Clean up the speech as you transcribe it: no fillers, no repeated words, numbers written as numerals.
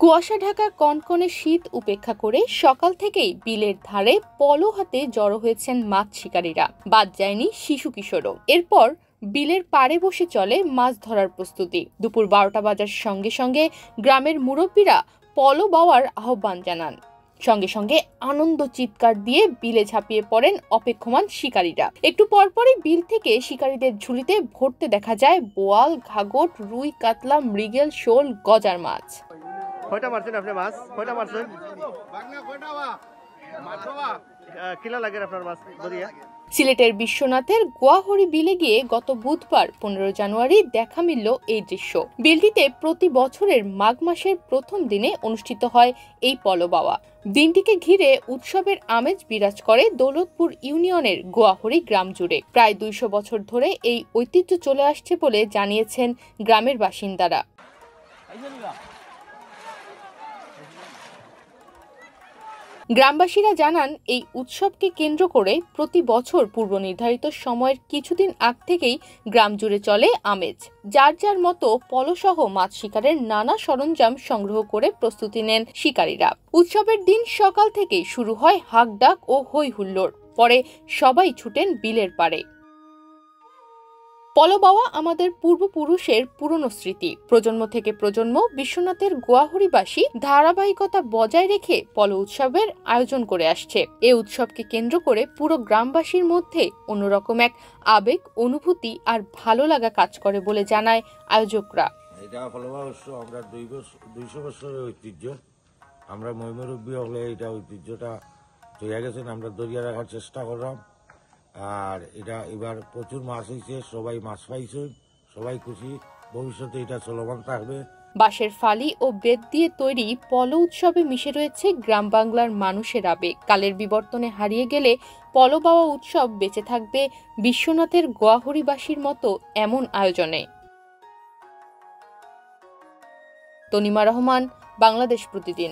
কুয়াশা ঢাকা কনকনে শীত উপেক্ষা করে সকাল থেকেই বিলের ধারে পলো হাতে জড়ো হয়েছেন মাছ শিকারীরা। বাদ যায়নি শিশু কিশোরও। এরপর বিলের পাড়ে বসে চলে মাছ ধরার প্রস্তুতি। দুপুর 12টা বাজার সঙ্গে সঙ্গে গ্রামের মুরব্বীরা পলো বাওয়ার আহ্বান জানান। সঙ্গে সঙ্গে আনন্দ চিৎকার দিয়ে বিলে ঝাঁপিয়ে পড়েন অপেক্ষমান শিকারীরা। একটু পরপরই বিল থেকে শিকারীদের ঝুড়িতে ভরতে দেখা যায় বোয়াল, ঘাগট, রুই, কাতলা, মৃগেল, শোল, গজার মাছ। কয়টা মারছেন আপনি মাছ? কয়টা মারছেন? কিলা লাগে আপনার মাছ ধরিয়া? সিলেটের বিশ্বনাথের গোয়াহরি বিলে গিয়ে গত বুধবার 15 জানুয়ারি দেখা মিলল এই দৃশ্য। বিলটিতে প্রতি বছরের মাঘ মাসের প্রথম দিনে অনুষ্ঠিত হয় এই পলো বাওয়া। দিনটিকে ঘিরে উৎসবের আমেজ বিরাজ করে দৌলতপুর ইউনিয়নের গোয়াহরি গ্রাম জুড়ে। প্রায় 200 বছর ধরে এই ঐতিহ্য চলে আসছে বলে জানিয়েছেন গ্রামের বাসিন্দারা। গ্রামবাসীরা জানান, এই উৎসবকে কেন্দ্র করে প্রতি বছর পূর্ব নির্ধারিত সময়ের কিছুদিন আগ থেকেই গ্রাম জুড়ে চলে আমেজ। যার যার মতো পলসহ মাছ শিকারের নানা সরঞ্জাম সংগ্রহ করে প্রস্তুতি নেন শিকারীরা। উৎসবের দিন সকাল থেকেই শুরু হয় হাঁকডাক ও হৈ হুল্লোড়। পরে সবাই ছুটেন বিলের পাড়ে। পলো বাওয়া আমাদের পূর্বপুরুষের পুরনো স্মৃতি। প্রজন্ম থেকে প্রজন্ম বিশ্বনাথের গোয়াহরিবাসী ধারাবাহিকতা বজায় রেখে পলো উৎসবের আয়োজন করে আসছে। এ উৎসবকে কেন্দ্র করে পুরো গ্রামবাসীর মধ্যে অন্যরকম এক আবেগ, অনুভূতি আর ভালো লাগা কাজ করে বলে জানায় আয়োজকরা। এটা পলো বাওয়া উৎসব আমরা 200 বছরের ঐতিহ্য। আমরা ময়মুরব্বী হলে এটা ঐতিহ্যটা তৈরি গেছেন, আমরা দরিয়া রাখার চেষ্টা করলাম। আর এটা এবার প্রচুর মাছ হয়েছে, সবাই মাছ পাইছে, সবাই খুশি। ভবিষ্যতে এটা চলমান থাকবে। বাঁশের ফালি ও বেত দিয়ে তৈরি পলো উৎসবে মিশে রয়েছে গ্রাম বাংলার মানুষের আবেগ। কালের বিবর্তনে হারিয়ে গেলে পলো বাওয়া উৎসব বেঁচে থাকবে বিশ্বনাথের গোয়াহরিবাসীর মতো এমন আয়োজনে। তনিমা রহমান, বাংলাদেশ প্রতিদিন।